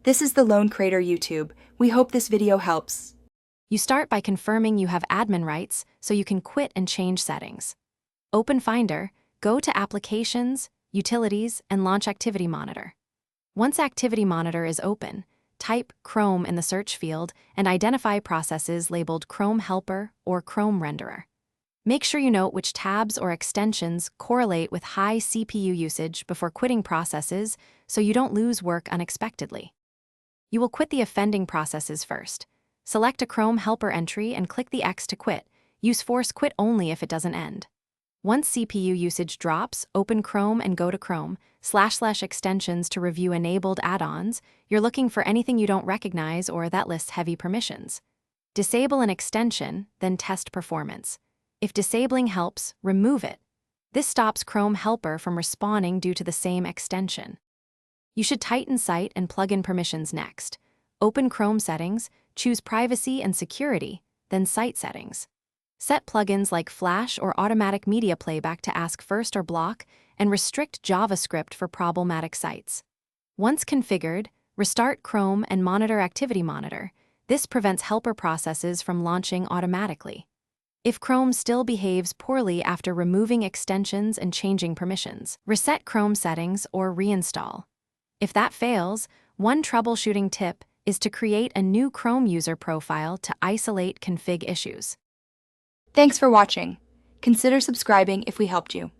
This is the Lone Crater YouTube. We hope this video helps. You start by confirming you have admin rights so you can quit and change settings. Open Finder, go to Applications, Utilities, and launch Activity Monitor. Once Activity Monitor is open, type Chrome in the search field and identify processes labeled Chrome Helper or Chrome Renderer. Make sure you note which tabs or extensions correlate with high CPU usage before quitting processes so you don't lose work unexpectedly. You will quit the offending processes first. Select a Chrome Helper entry and click the X to quit. Use Force Quit only if it doesn't end. Once CPU usage drops, open Chrome and go to Chrome//extensions to review enabled add-ons. You're looking for anything you don't recognize or that lists heavy permissions. Disable an extension, then test performance. If disabling helps, remove it. This stops Chrome Helper from respawning due to the same extension. You should tighten site and plugin permissions next. Open Chrome Settings, choose Privacy and Security, then Site Settings. Set plugins like Flash or Automatic Media Playback to ask first or block, and restrict JavaScript for problematic sites. Once configured, restart Chrome and monitor Activity Monitor. This prevents helper processes from launching automatically. If Chrome still behaves poorly after removing extensions and changing permissions, reset Chrome settings or reinstall. If that fails, one troubleshooting tip is to create a new Chrome user profile to isolate config issues. Thanks for watching. Consider subscribing if we helped you.